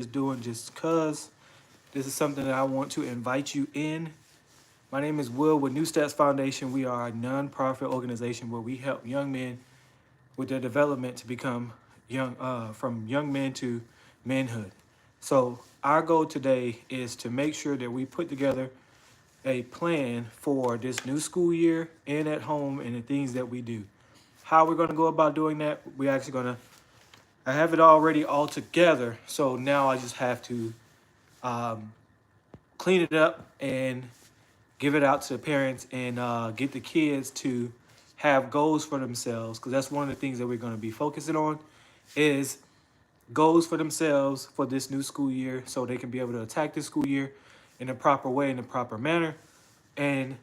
just doing just because this is something that I want to invite you in. My name is Will with New Steps Foundation. We are a nonprofit organization where we help young men with their development to become from young men to manhood. So our goal today is to make sure that we put together a plan for this new school year and at home and the things that we do. How we're going to go about doing that, we're actually going to I have it already all together, so now I just have to um, clean it up and give it out to the parents and get the kids to have goals for themselves, because that's one of the things that we're going to be focusing on is goals for themselves for this new school year, so they can be able to attack the school year in a proper way, in a proper manner. And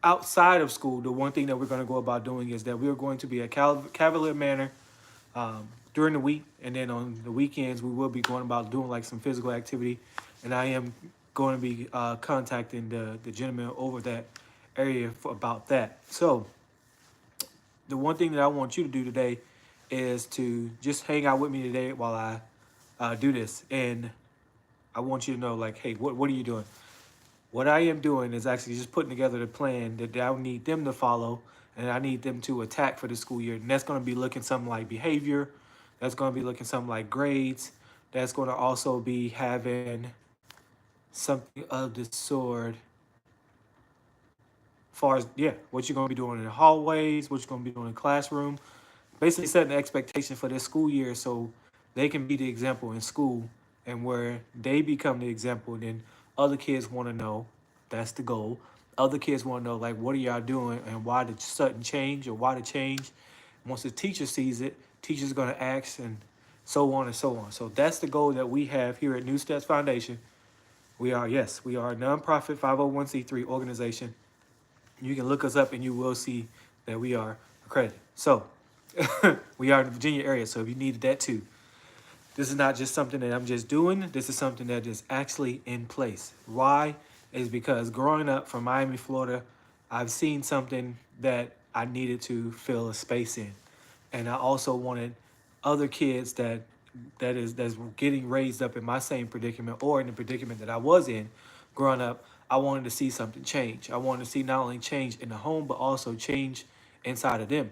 outside of school, the one thing that we're going to go about doing is that we're going to be a cavalier manner during the week, and then on the weekends we will be going about doing like some physical activity, and I am going to be contacting the gentleman over that area about that. So the one thing that I want you to do today is to just hang out with me today while I do this, and I want you to know, like, hey, what are you doing? What I am doing is actually just putting together the plan that I need them to follow, and I need them to attack for the school year. And that's going to be looking something like behavior. That's going to be looking something like grades. That's going to also be having something of the sort, far as, yeah, what you're going to be doing in the hallways, what you're going to be doing in the classroom. Basically setting the expectation for this school year so they can be the example in school, and where they become the example, then other kids want to know. That's the goal. Other kids want to know, like, what are y'all doing and why the sudden change or why the change. Once the teacher sees it, teacher's going to ask, and so on and so on. So that's the goal that we have here at New Steps Foundation. Yes, we are a nonprofit 501c3 organization. You can look us up and you will see that we are accredited. So we are in the Virginia area, so if you needed that too. This is not just something that I'm just doing. This is something that is actually in place. Why? Is because growing up from Miami, Florida, I've seen something that I needed to fill a space in. And I also wanted other kids that's getting raised up in my same predicament or in the predicament that I was in growing up. I wanted to see something change. I wanted to see not only change in the home, but also change inside of them,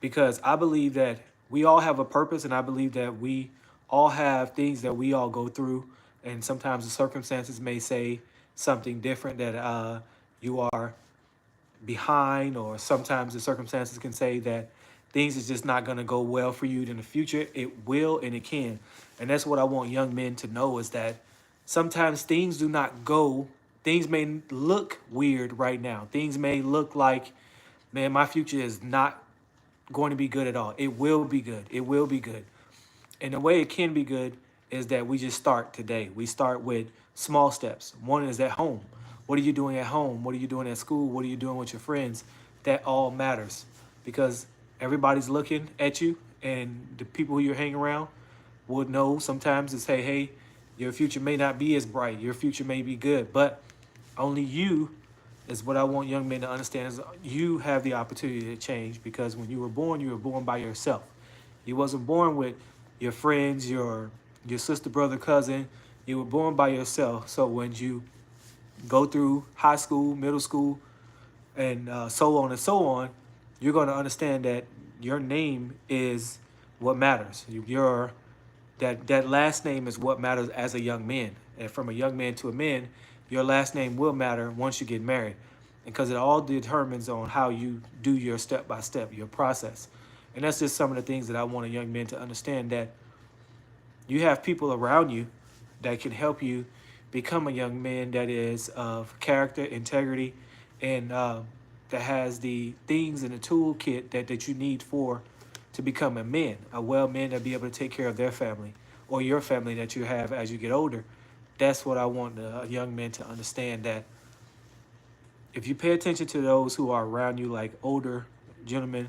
because I believe that we all have a purpose, and I believe that we all have things that we all go through, and sometimes the circumstances may say something different, that you are behind, or sometimes the circumstances can say that things is just not going to go well for you in the future. It will and it can, and that's what I want young men to know, is that sometimes things do not go. Things may look weird right now. Things may look like, man, my future is not going to be good at all. It will be good. It will be good. And the way it can be good is that we just start today. We start with small steps. One is at home. What are you doing at home? What are you doing at school? What are you doing with your friends? That all matters, because everybody's looking at you, and the people who you're hanging around would know sometimes to say, hey, your future may not be as bright. Your future may be good, but only you, is what I want young men to understand, is you have the opportunity to change, because when you were born by yourself. You wasn't born with your friends, your sister, brother, cousin. You were born by yourself. So when you go through high school, middle school, and so on, you're going to understand that your name is what matters. Your that last name is what matters as a young man. And from a young man to a man, your last name will matter once you get married, because it all determines on how you do your step by step, your process. And that's just some of the things that I want a young man to understand, that you have people around you that can help you become a young man that is of character, integrity, and that has the things in the toolkit that you need for to become a man, a well man that be able to take care of their family or your family that you have as you get older. That's what I want a young man to understand, that if you pay attention to those who are around you, like older gentlemen,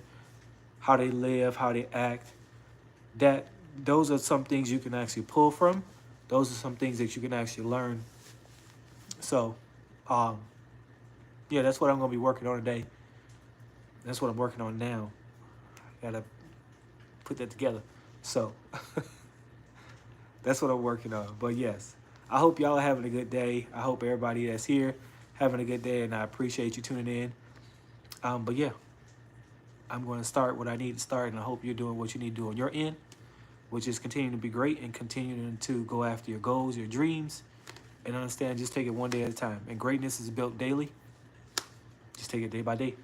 how they live, how they act, that those are some things you can actually pull from. Those are some things that you can actually learn. So, um, yeah, that's what I'm gonna be working on today. That's what I'm working on now. Gotta put that together. So That's what I'm working on. But yes, I hope y'all are having a good day. I hope everybody that's here having a good day, and I appreciate you tuning in. But yeah, I'm going to start what I need to start, and I hope you're doing what you need to do on your end, which is continuing to be great and continuing to go after your goals, your dreams, and understand just take it one day at a time. And greatness is built daily. Just take it day by day.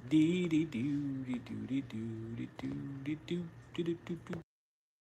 Dee dee doo dee doo dee doo dee doo dee doo dee doo doo.